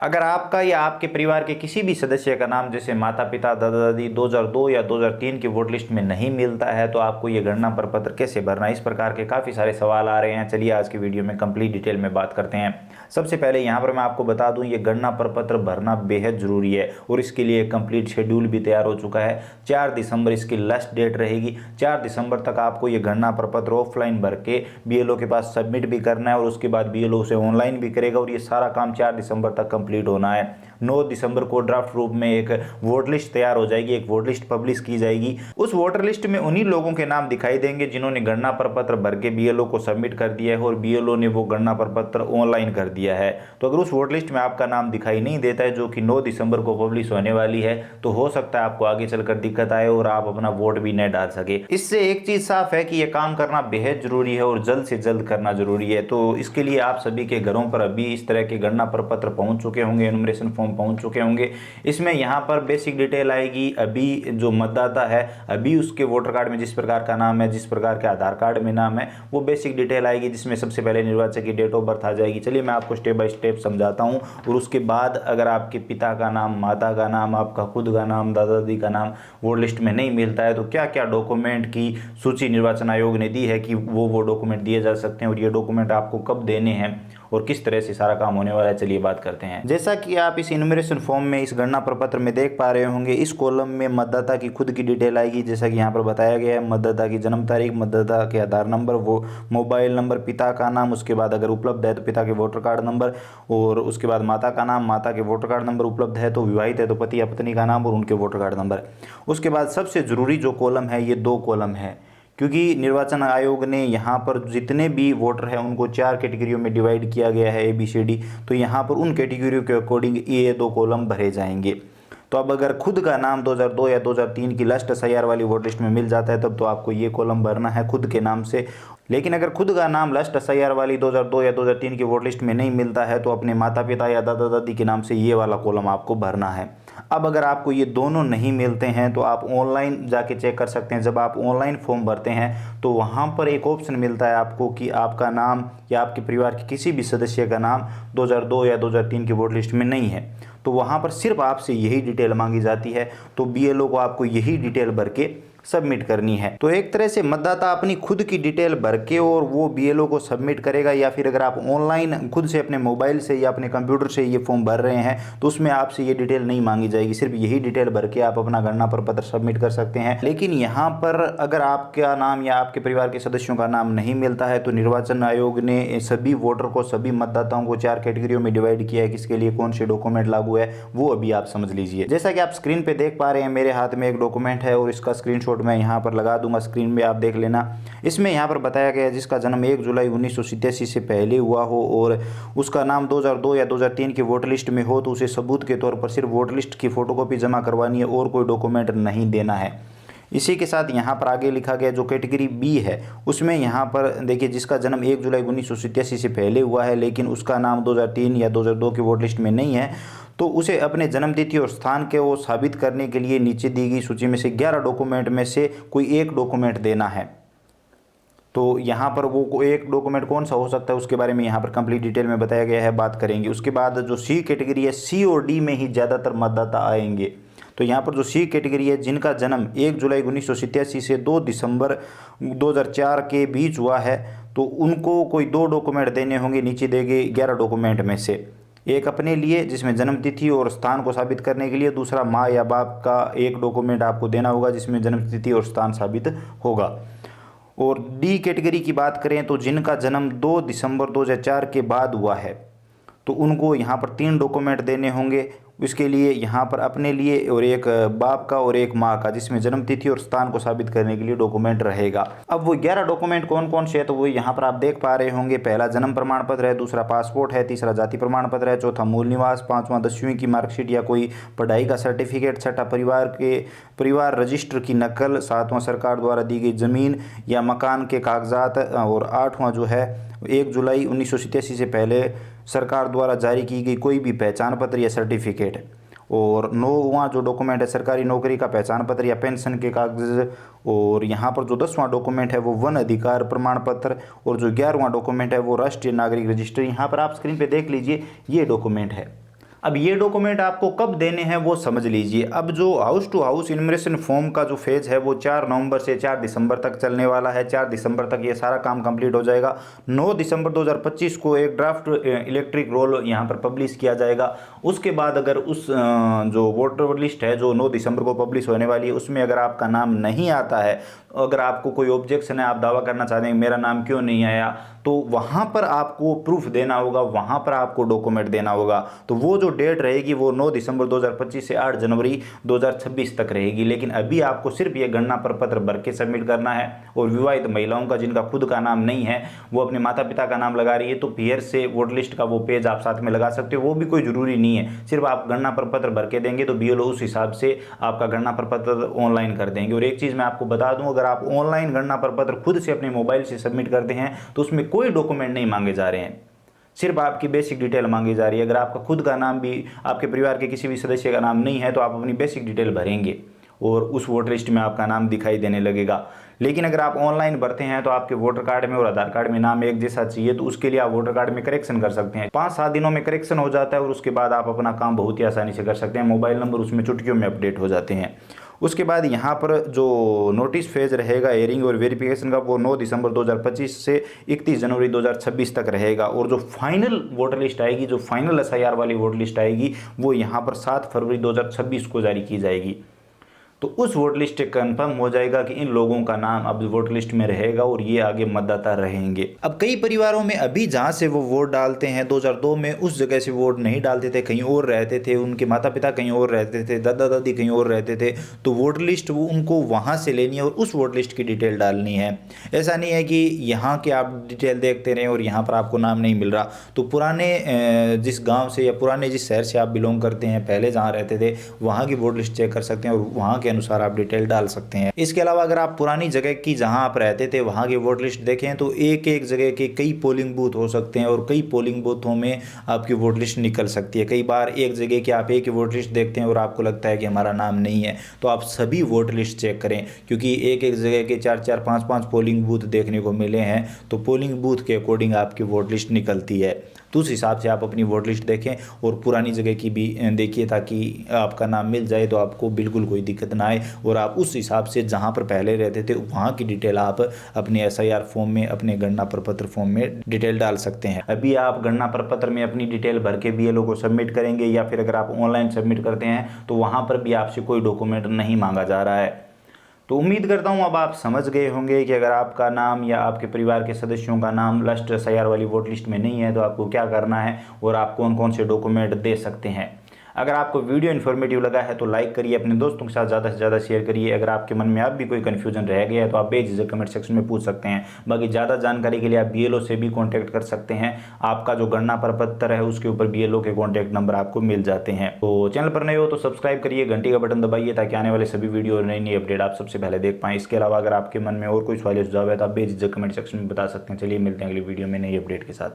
अगर आपका या आपके परिवार के किसी भी सदस्य का नाम जैसे माता पिता दादा दादी 2002 या 2003 की वोट लिस्ट में नहीं मिलता है तो आपको ये गणना प्रपत्र कैसे भरना है, इस प्रकार के काफ़ी सारे सवाल आ रहे हैं। चलिए आज की वीडियो में कंप्लीट डिटेल में बात करते हैं। सबसे पहले यहाँ पर मैं आपको बता दूं, ये गणना प्रपत्र भरना बेहद ज़रूरी है और इसके लिए एक कंप्लीट शेड्यूल भी तैयार हो चुका है। 4 दिसंबर इसकी लास्ट डेट रहेगी। 4 दिसंबर तक आपको ये गणना प्रपत्र ऑफलाइन भर के बीएलओ के पास सबमिट भी करना है और उसके बाद बीएलओ उसे ऑनलाइन भी करेगा और ये सारा काम 4 दिसंबर तक कंप्लीट होना है। 9 दिसंबर को ड्राफ्ट रूप में एक वोट लिस्ट तैयार हो जाएगी, एक वोट लिस्ट पब्लिश की जाएगी। उस वोटर लिस्ट में उन्हीं लोगों के नाम दिखाई देंगे जिन्होंने गणना प्रपत्र भर के बीएलओ को सबमिट कर दिया है और बीएलओ ने वो गणना प्रपत्र ऑनलाइन कर दिया है। तो अगर उस वोट लिस्ट में आपका नाम दिखाई नहीं देता है, जो कि 9 दिसंबर को पब्लिश होने वाली है, तो हो सकता है आपको आगे चलकर दिक्कत आए और आप अपना वोट भी न डाल सके। इससे एक चीज साफ है कि यह काम करना बेहद जरूरी है और जल्द से जल्द करना जरूरी है। तो इसके लिए आप सभी के घरों पर अभी इस तरह के गणना प्रपत्र पहुंच चुके होंगे, एनुमरेशन फॉर्म पहुंच चुके होंगे। इसमें यहाँ पर बेसिक डिटेल आएगी। अभी जो मतदाता है, अभी उसके वोटर कार्ड में जिस प्रकार का नाम है, जिस प्रकार के आधार कार्ड में नाम है, वो बेसिक डिटेल आएगी, जिसमें सबसे पहले निर्वाचक की डेट ऑफ बर्थ आ जाएगी। चलिए मैं आपको स्टेप बाय स्टेप समझाता हूँ। और उसके बाद अगर आपके पिता का नाम, माता का नाम, आपका खुद का नाम, दादा दादी का नाम वोट लिस्ट में नहीं मिलता है तो क्या क्या डॉक्यूमेंट की सूची निर्वाचन आयोग ने दी है कि वो डॉक्यूमेंट दिए जा सकते हैं और ये डॉक्यूमेंट आपको कब देने हैं और किस तरह से सारा काम होने वाला है। चलिए बात करते हैं। जैसा कि आप इस इन्यूमरेशन फॉर्म में, इस गणना प्रपत्र में देख पा रहे होंगे, इस कॉलम में मतदाता की खुद की डिटेल आएगी। जैसा कि यहाँ पर बताया गया है, मतदाता की जन्म तारीख, मतदाता के आधार नंबर, वो मोबाइल नंबर, पिता का नाम, उसके बाद अगर उपलब्ध है तो पिता के वोटर कार्ड नंबर, और उसके बाद माता का नाम, माता के वोटर कार्ड नंबर उपलब्ध है तो विवाहित है तो पति या पत्नी का नाम और उनके वोटर कार्ड नंबर। उसके बाद सबसे जरूरी जो कॉलम है, ये 2 कॉलम है, क्योंकि निर्वाचन आयोग ने यहाँ पर जितने भी वोटर हैं उनको 4 कैटेगरियों में डिवाइड किया गया है, ABCD। तो यहाँ पर उन कैटेगरियों के अकॉर्डिंग ये 2 कॉलम भरे जाएंगे। तो अब अगर खुद का नाम 2002 या 2003 की लास्ट SIR वाली वोट लिस्ट में मिल जाता है तब तो आपको ये कॉलम भरना है खुद के नाम से। लेकिन अगर खुद का नाम लास्ट SIR वाली 2002 या 2003 की वोट लिस्ट में नहीं मिलता है तो अपने माता पिता या दादा दादी के नाम से ये वाला कॉलम आपको भरना है। अब अगर आपको ये दोनों नहीं मिलते हैं तो आप ऑनलाइन जाके चेक कर सकते हैं। जब आप ऑनलाइन फॉर्म भरते हैं तो वहाँ पर एक ऑप्शन मिलता है आपको कि आपका नाम या आपके परिवार के किसी भी सदस्य का नाम 2002 या 2003 की वोट लिस्ट में नहीं है, तो वहाँ पर सिर्फ आपसे यही डिटेल मांगी जाती है। तो BLO को आपको यही डिटेल भर के सबमिट करनी है। तो एक तरह से मतदाता अपनी खुद की डिटेल भर के और वो BLO को सबमिट करेगा, या फिर अगर आप ऑनलाइन खुद से अपने मोबाइल से या अपने कंप्यूटर से ये फॉर्म भर रहे हैं तो उसमें आपसे ये डिटेल नहीं मांगी जाएगी, सिर्फ यही डिटेल भर के आप अपना गणना प्रपत्र सबमिट कर सकते हैं। लेकिन यहाँ पर अगर आपका नाम या आपके परिवार के सदस्यों का नाम नहीं मिलता है तो निर्वाचन आयोग ने सभी वोटर को, सभी मतदाताओं को 4 कैटेगरियों में डिवाइड किया है। किसके लिए कौन से डॉक्यूमेंट लागू है वो अभी आप समझ लीजिए। जैसा कि आप स्क्रीन पे देख पा रहे हैं, मेरे हाथ में एक डॉक्यूमेंट है और इसका स्क्रीनशॉट मैं यहाँ पर लगा दूंगा, स्क्रीन में आप देख लेना। इसमें यहाँ पर बताया गया है जिसका जन्म 1 जुलाई 1987 से पहले हुआ हो और उसका नाम 2002 या 2003 की वोटर लिस्ट में हो तो उसे सबूत के तौर पर सिर्फ वोटर लिस्ट की फोटोकॉपी जमा करवानी है और कोई डॉक्यूमेंट नहीं देना है। इसी के साथ यहाँ पर आगे लिखा गया जो कैटेगरी B है उसमें यहाँ पर देखिए, जिसका जन्म 1 जुलाई 1987 से पहले हुआ है लेकिन उसका नाम 2003 या 2002 की वोट लिस्ट में नहीं है, तो उसे अपने जन्म तिथि और स्थान के वो साबित करने के लिए नीचे दी गई सूची में से 11 डॉक्यूमेंट में से कोई एक डॉक्यूमेंट देना है। तो यहाँ पर वो एक डॉक्यूमेंट कौन सा हो सकता है उसके बारे में यहाँ पर कंप्लीट डिटेल में बताया गया है, बात करेंगे। उसके बाद जो C कैटेगरी है, C और D में ही ज़्यादातर मतदाता आएंगे। तो यहाँ पर जो C कैटेगरी है, जिनका जन्म 1 जुलाई 1987 से 2 दिसंबर 2004 के बीच हुआ है, तो उनको कोई 2 डॉक्यूमेंट देने होंगे नीचे दिए गए 11 डॉक्यूमेंट में से। एक अपने लिए जिसमें जन्म तिथि और स्थान को साबित करने के लिए, दूसरा माँ या बाप का एक डॉक्यूमेंट आपको देना होगा जिसमें जन्म तिथि और स्थान साबित होगा। और D कैटेगरी की बात करें तो जिनका जन्म 2 दिसंबर 2004 के बाद हुआ है तो उनको यहाँ पर 3 डॉक्यूमेंट देने होंगे। इसके लिए यहाँ पर अपने लिए और एक बाप का और एक माँ का जिसमें जन्म तिथि और स्थान को साबित करने के लिए डॉक्यूमेंट रहेगा। अब वो 11 डॉक्यूमेंट कौन कौन से है तो वो यहाँ पर आप देख पा रहे होंगे। पहला जन्म प्रमाण पत्र है, दूसरा पासपोर्ट है, तीसरा जाति प्रमाण पत्र है, चौथा मूल निवास, 5वां 10वीं की मार्कशीट या कोई पढ़ाई का सर्टिफिकेट, छठा परिवार रजिस्टर की नकल, 7वां सरकार द्वारा दी गई जमीन या मकान के कागजात, और 8वां जो है 1 जुलाई 1987 से पहले सरकार द्वारा जारी की गई कोई भी पहचान पत्र या सर्टिफिकेट, और 9वां जो डॉक्यूमेंट है सरकारी नौकरी का पहचान पत्र या पेंशन के कागज, और यहाँ पर जो 10वां डॉक्यूमेंट है वो वन अधिकार प्रमाण पत्र, और जो 11वां डॉक्यूमेंट है वो राष्ट्रीय नागरिक रजिस्टर। यहाँ पर आप स्क्रीन पे देख लीजिए ये डॉक्यूमेंट है। अब ये डॉक्यूमेंट आपको कब देने हैं वो समझ लीजिए। अब जो हाउस टू हाउस इनविजिलेशन फॉर्म का जो फेज है वो 4 नवंबर से 4 दिसंबर तक चलने वाला है। 4 दिसंबर तक ये सारा काम कंप्लीट हो जाएगा। 9 दिसंबर 2025 को एक ड्राफ्ट इलेक्ट्रिक रोल यहाँ पर पब्लिश किया जाएगा। उसके बाद अगर उस जो वोटर लिस्ट है जो 9 दिसंबर को पब्लिश होने वाली है उसमें अगर आपका नाम नहीं आता है, अगर आपको कोई ऑब्जेक्शन है, आप दावा करना चाहते हैं मेरा नाम क्यों नहीं आया, तो वहाँ पर आपको प्रूफ देना होगा, वहाँ पर आपको डॉक्यूमेंट देना होगा। तो वो जो डेट रहेगी वो 9 दिसंबर 2025 से 8 जनवरी 2026 तक रहेगी। लेकिन अभी आपको सिर्फ ये गणना प्रपत्र भर के सबमिट करना है। और विवाहित महिलाओं का जिनका खुद का नाम नहीं है वो अपने माता पिता का नाम लगा रही है, तो पीयर से वोट लिस्ट का वो पेज आप साथ में लगा सकते हो, वो भी कोई ज़रूरी नहीं है। सिर्फ आप गणना प्रपत्र भर के देंगे तो बीएलओ उस हिसाब से आपका गणना प्रपत्र ऑनलाइन कर देंगे। और एक चीज़ मैं आपको बता दूं, अगर आप ऑनलाइन गणना प्रपत्र खुद से अपने मोबाइल से सबमिट करते हैं तो उसमें कोई डॉक्यूमेंट नहीं मांगे जा रहे हैं, सिर्फ आपकी बेसिक डिटेल मांगी जा रही है। अगर आपका खुद का नाम भी, आपके परिवार के किसी भी सदस्य का नाम नहीं है तो आप अपनी बेसिक डिटेल भरेंगे और उस वोटर लिस्ट में आपका नाम दिखाई देने लगेगा। लेकिन अगर आप ऑनलाइन भरते हैं तो आपके वोटर कार्ड में और आधार कार्ड में नाम एक जैसा चाहिए, तो उसके लिए आप वोटर कार्ड में करेक्शन कर सकते हैं। 5-7 दिनों में करेक्शन हो जाता है और उसके बाद आप अपना काम बहुत ही आसानी से कर सकते हैं। मोबाइल नंबर उसमें चुटकियों में अपडेट हो जाते हैं। उसके बाद यहाँ पर जो नोटिस फेज रहेगा हेयरिंग और वेरिफिकेशन का वो 9 दिसंबर 2025 से 31 जनवरी 2026 तक रहेगा। और जो फाइनल वोटर लिस्ट आएगी, जो फाइनल एसआईआर वाली वोटर लिस्ट आएगी, वो यहाँ पर 7 फरवरी 2026 को जारी की जाएगी। तो उस वोट लिस्ट कंफर्म हो जाएगा कि इन लोगों का नाम अब वोट लिस्ट में रहेगा और ये आगे मतदाता रहेंगे। अब कई परिवारों में अभी जहाँ से वो वोट डालते हैं 2002 में उस जगह से वोट नहीं डालते थे, कहीं और रहते थे, उनके माता पिता कहीं और रहते थे, दादा दादी कहीं और रहते थे, तो वोट लिस्ट वो उनको वहाँ से लेनी है और उस वोट लिस्ट की डिटेल डालनी है। ऐसा नहीं है कि यहाँ के आप डिटेल देखते रहें और यहाँ पर आपको नाम नहीं मिल रहा। तो पुराने जिस गाँव से या पुराने जिस शहर से आप बिलोंग करते हैं, पहले जहाँ रहते थे, वहाँ की वोट लिस्ट चेक कर सकते हैं और वहाँ के अनुसार आप डिटेल डाल सकते हैं। इसके अलावा अगर आप पुरानी जगह की जहां आप रहते थे वहां की वोट लिस्ट देखें तो एक एक जगह के कई पोलिंग बूथ हो सकते हैं और कई पोलिंग बूथों में आपकी वोट लिस्ट निकल सकती है। कई बार एक जगह की आप एक ही वोट लिस्ट देखते हैं और आपको लगता है कि हमारा नाम नहीं है, तो आप सभी वोट लिस्ट चेक करें, क्योंकि एक एक जगह के 4-4, 5-5 पोलिंग बूथ देखने को मिले हैं, तो पोलिंग बूथ के अकॉर्डिंग आपकी वोट लिस्ट निकलती है। तो उस हिसाब से आप अपनी वोट लिस्ट देखें और पुरानी जगह की भी देखिए ताकि आपका नाम मिल जाए तो आपको बिल्कुल कोई दिक्कत ना आए और आप उस हिसाब से जहां पर पहले रहते थे वहां की डिटेल आप अपने एसआईआर फॉर्म में, अपने गणना प्रपत्र फॉर्म में डिटेल डाल सकते हैं। अभी आप गणना प्रपत्र में अपनी डिटेल भर के बीएलओ को सबमिट करेंगे या फिर अगर आप ऑनलाइन सबमिट करते हैं तो वहाँ पर भी आपसे कोई डॉक्यूमेंट नहीं मांगा जा रहा है। तो उम्मीद करता हूँ अब आप समझ गए होंगे कि अगर आपका नाम या आपके परिवार के सदस्यों का नाम लास्ट एसआईआर वाली वोट लिस्ट में नहीं है तो आपको क्या करना है और आप कौन कौन से डॉक्यूमेंट दे सकते हैं। अगर आपको वीडियो इन्फॉर्मेटिव लगा है तो लाइक करिए, अपने दोस्तों के साथ ज़्यादा से ज़्यादा शेयर करिए। अगर आपके मन में अब भी कोई कन्फ्यूजन रह गया है तो आप बेझिझक कमेंट सेक्शन में पूछ सकते हैं। बाकी ज़्यादा जानकारी के लिए आप बीएलओ से भी कॉन्टैक्ट कर सकते हैं। आपका जो गणना प्रपत्र है उसके ऊपर बीएलओ के कॉन्टैक्ट नंबर आपको मिल जाते हैं। तो चैनल पर नए हो तो सब्सक्राइब करिए, घंटी का बटन दबाइए ताकि आने वाले सभी वीडियो और नई नई अपडेट आप सबसे पहले देख पाएँ। इसके अलावा अगर आपके मन में और कोई सवाल सुझाव है तो आप बेझिझक कमेंट सेक्शन में बता सकते हैं। चलिए मिलते हैं अगली वीडियो में नई अपडेट के साथ।